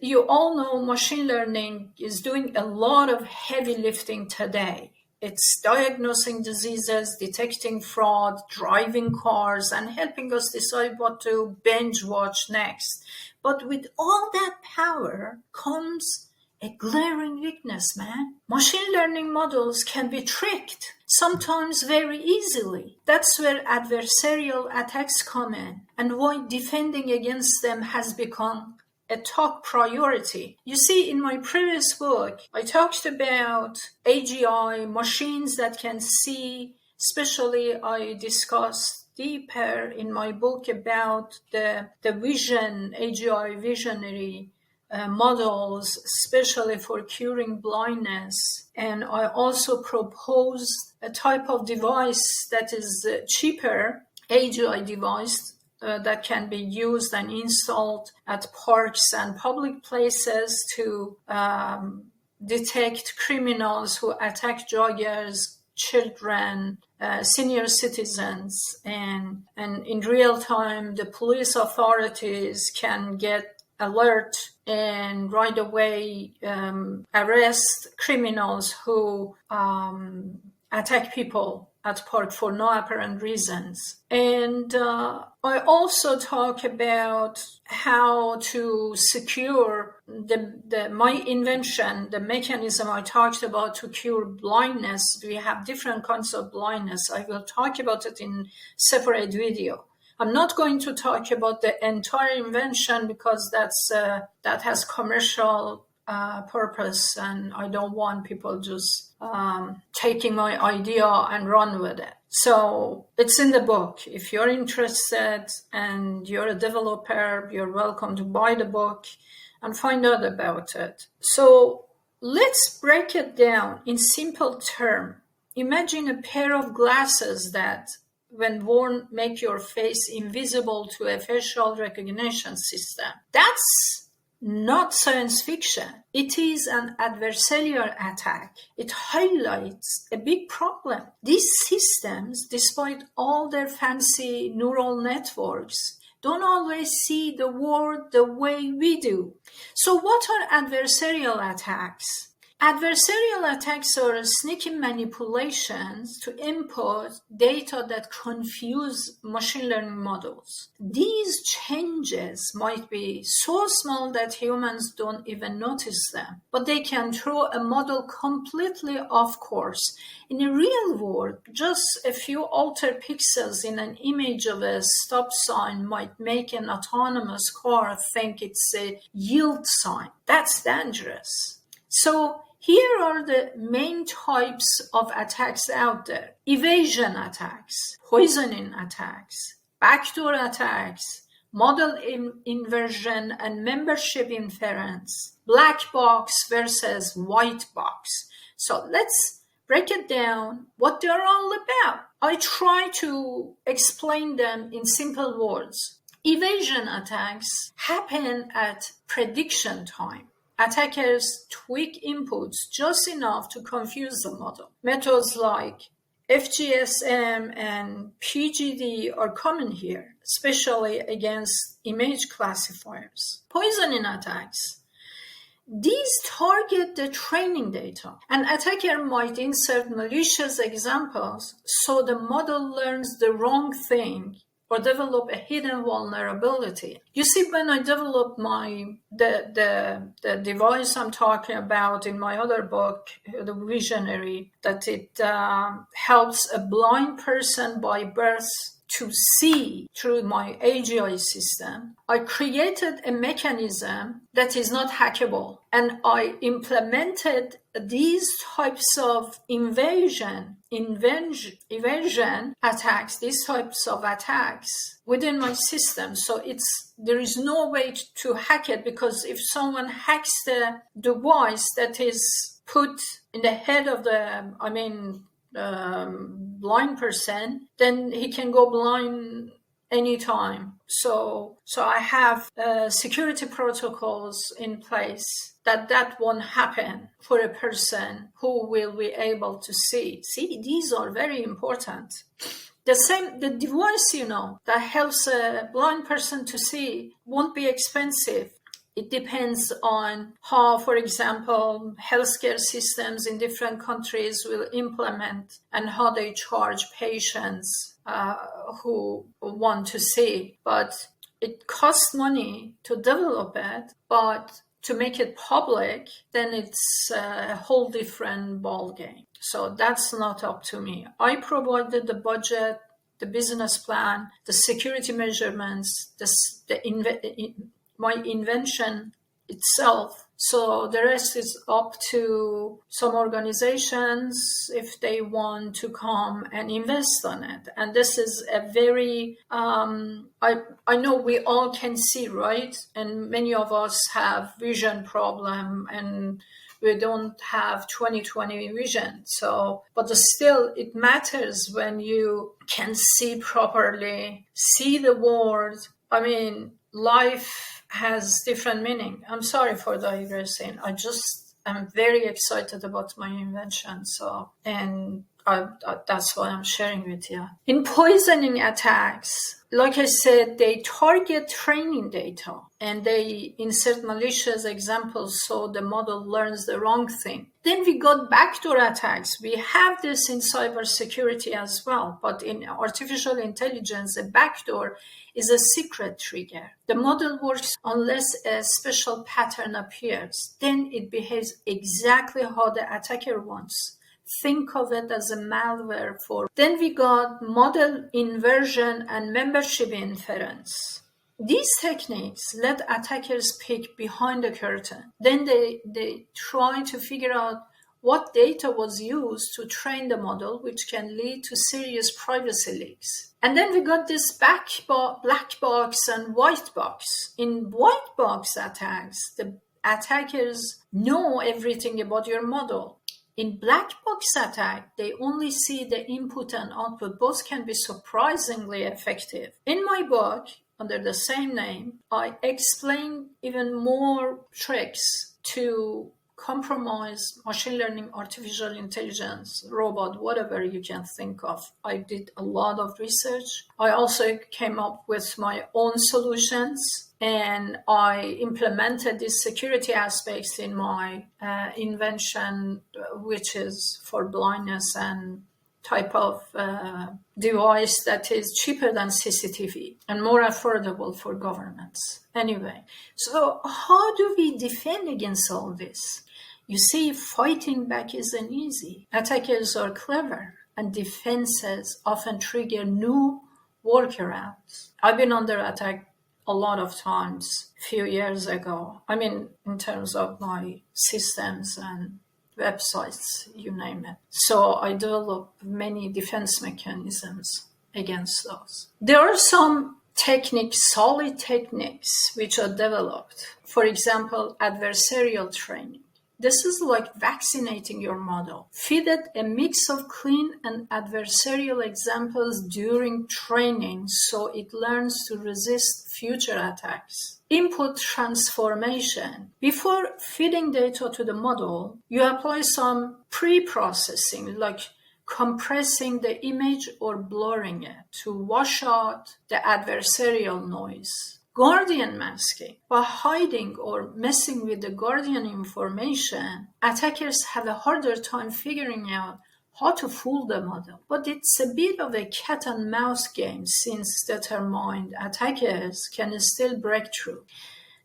You all know machine learning is doing a lot of heavy lifting today. It's diagnosing diseases, detecting fraud, driving cars, and helping us decide what to binge watch next. But with all that power comes a glaring weakness, man. Machine learning models can be tricked, sometimes very easily. That's where adversarial attacks come in, and why defending against them has become a top priority. You see, in my previous book, I talked about AGI, machines that can see, especially I discussed deeper in my book about the vision, AGI visionary models, especially for curing blindness. And I also proposed a type of device that is cheaper, AGI device, that can be used and installed at parks and public places to detect criminals who attack joggers, children, senior citizens, and in real time the police authorities can get alert and right away arrest criminals who attack people at park for no apparent reasons. And I also talk about how to secure my invention, the mechanism I talked about to cure blindness. We have different kinds of blindness. I will talk about it in separate video. I'm not going to talk about the entire invention because that has commercial purpose, and I don't want people just taking my idea and run with it. So it's in the book. If you're interested and you're a developer, you're welcome to buy the book and find out about it. So let's break it down in simple terms. Imagine a pair of glasses that, when worn, make your face invisible to a facial recognition system. That's not science fiction. It is an adversarial attack. It highlights a big problem. These systems, despite all their fancy neural networks, don't always see the world the way we do. So what are adversarial attacks? Adversarial attacks are sneaky manipulations to input data that confuse machine learning models. These changes might be so small that humans don't even notice them, but they can throw a model completely off course. In the real world, just a few altered pixels in an image of a stop sign might make an autonomous car think it's a yield sign. That's dangerous. So here are the main types of attacks out there: evasion attacks, poisoning attacks, backdoor attacks, model inversion and membership inference, black box versus white box. So let's break it down, what they're all about. I try to explain them in simple words. Evasion attacks happen at prediction time. Attackers tweak inputs just enough to confuse the model. Methods like FGSM and PGD are common here, especially against image classifiers. Poisoning attacks. These target the training data. An attacker might insert malicious examples so the model learns the wrong thing or develop a hidden vulnerability. You see, when I developed the device I'm talking about in my other book, The Visionary, that it helps a blind person by birth to see through my AGI system, I created a mechanism that is not hackable. And I implemented these types of evasion attacks, these types of attacks within my system. So there is no way to hack it, because if someone hacks the device that is put in the head of the, blind person, then he can go blind anytime. So I have security protocols in place that won't happen for a person who will be able to see. See, these are very important. The device, that helps a blind person to see won't be expensive. it depends on how, for example, healthcare systems in different countries will implement and how they charge patients who want to see. But it costs money to develop it, but to make it public, then it's a whole different ballgame. So that's not up to me. I provided the budget, the business plan, the security measurements, my invention itself. So the rest is up to some organizations if they want to come and invest on it. And this is a very, I know we all can see, right? And many of us have vision problem and we don't have 20/20 vision. So, but still it matters when you can see properly, see the world. I mean, life has different meaning. I'm sorry for digressing. I'm very excited about my invention. So, and that's what I'm sharing with you. In poisoning attacks, like I said, they target training data and they insert malicious examples so the model learns the wrong thing. Then we got backdoor attacks. We have this in cybersecurity as well, but in artificial intelligence, a backdoor is a secret trigger. The model works unless a special pattern appears. Then it behaves exactly how the attacker wants. Think of it as a malware for. Then we got model inversion and membership inference. These techniques let attackers peek behind the curtain. Then they try to figure out what data was used to train the model, which can lead to serious privacy leaks. And then we got this black box and white box. In white box attacks, the attackers know everything about your model. In black box attack, they only see the input and output. Both can be surprisingly effective. In my book, under the same name, I explain even more tricks to compromise machine learning, artificial intelligence, robot, whatever you can think of. I did a lot of research. I also came up with my own solutions and I implemented these security aspects in my invention, which is for blindness and type of device that is cheaper than CCTV and more affordable for governments. Anyway, so how do we defend against all this? You see, fighting back isn't easy. Attackers are clever, and defenses often trigger new workarounds. I've been under attack a lot of times a few years ago. I mean, in terms of my systems and websites, you name it. So I developed many defense mechanisms against those. There are some techniques, solid techniques, which are developed. For example, adversarial training. This is like vaccinating your model. Feed it a mix of clean and adversarial examples during training so it learns to resist future attacks. Input transformation. Before feeding data to the model, you apply some pre-processing, like compressing the image or blurring it to wash out the adversarial noise. Guardian masking. By hiding or messing with the guardian information, attackers have a harder time figuring out how to fool the model. But it's a bit of a cat and mouse game since determined attackers can still break through.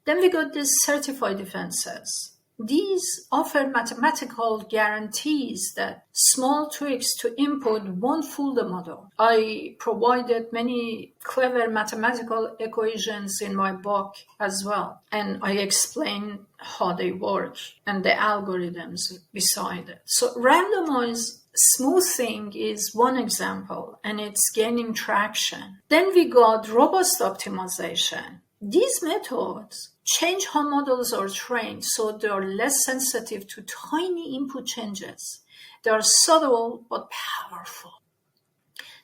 Then we got these certified defenses. These offer mathematical guarantees that small tweaks to input won't fool the model. I provided many clever mathematical equations in my book as well, and I explain how they work and the algorithms beside it. So randomized smoothing is one example, and it's gaining traction. Then we got robust optimization. These methods change how models are trained so they are less sensitive to tiny input changes. They are subtle but powerful.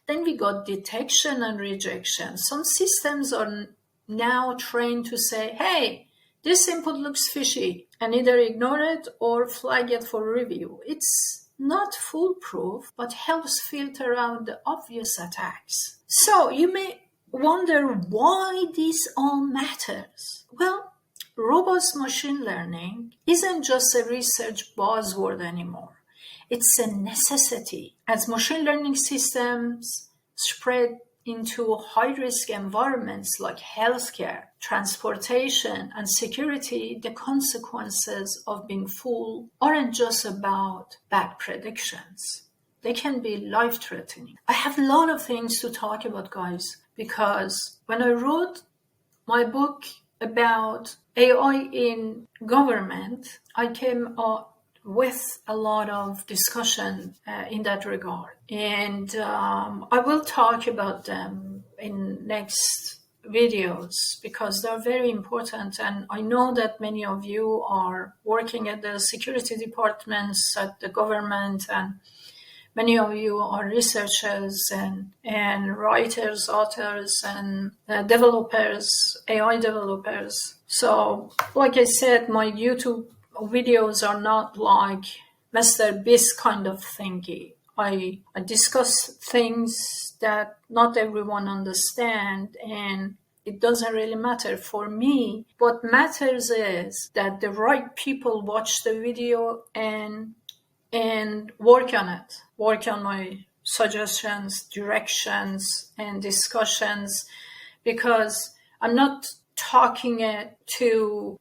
Then we got detection and rejection. Some systems are now trained to say, hey, this input looks fishy, and either ignore it or flag it for review. It's not foolproof, but helps filter out the obvious attacks. So you may wonder why this all matters. Well, robust machine learning isn't just a research buzzword anymore. It's a necessity. As machine learning systems spread into high-risk environments like healthcare, transportation, and security, the consequences of being fooled aren't just about bad predictions. They can be life-threatening. I have a lot of things to talk about, guys, because when I wrote my book about AI in government, I came up with a lot of discussion in that regard. And I will talk about them in next videos because they're very important. And I know that many of you are working at the security departments at the government, and many of you are researchers and writers, authors, and developers, AI developers. So, like I said, my YouTube videos are not like Mr. Beast kind of thingy. I discuss things that not everyone understands, and it doesn't really matter for me. What matters is that the right people watch the video and work on it, work on my suggestions, directions, and discussions, because I'm not talking it to,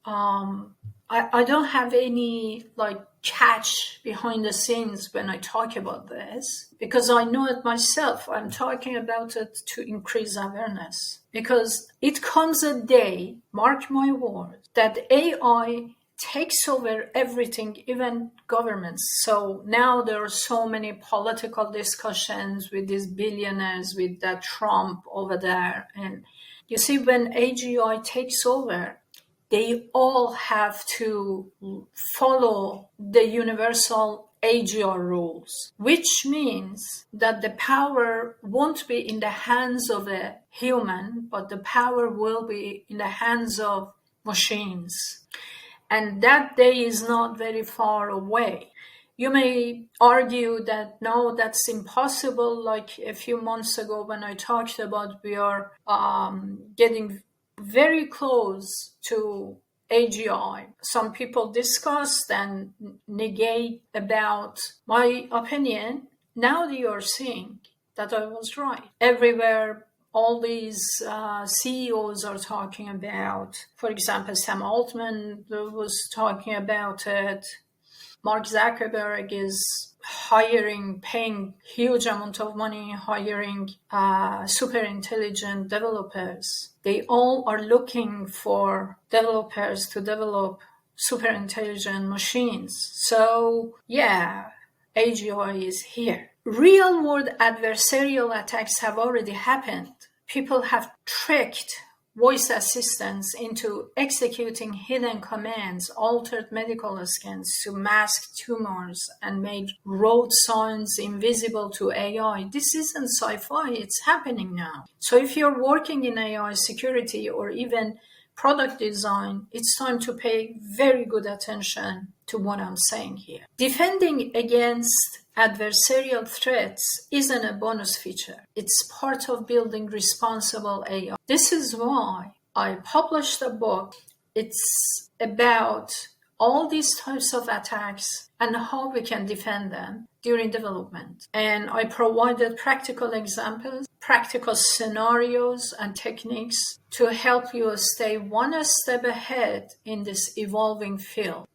I don't have any like catch behind the scenes when I talk about this, because I know it myself. I'm talking about it to increase awareness, because it comes a day, mark my words, that AI takes over everything, even governments. So now there are so many political discussions with these billionaires, with that Trump over there. And you see, when AGI takes over, they all have to follow the universal AGI rules, which means that the power won't be in the hands of a human, but the power will be in the hands of machines. And that day is not very far away. You may argue that no, that's impossible. Like a few months ago when I talked about we are getting very close to AGI. Some people discussed and negate about my opinion. Now you are seeing that I was right. Everywhere, all these CEOs are talking about, for example, Sam Altman was talking about it. Mark Zuckerberg is paying huge amount of money, hiring super intelligent developers. They all are looking for developers to develop super intelligent machines. So yeah, AGI is here. Real-world adversarial attacks have already happened. People have tricked voice assistants into executing hidden commands, altered medical scans to mask tumors, and made road signs invisible to AI. This isn't sci-fi, it's happening now. So if you're working in AI security or even product design, it's time to pay very good attention to what I'm saying here. Defending against adversarial threats isn't a bonus feature. It's part of building responsible AI. This is why I published a book. It's about all these types of attacks and how we can defend them during development. And I provided practical examples, practical scenarios and techniques to help you stay one step ahead in this evolving field.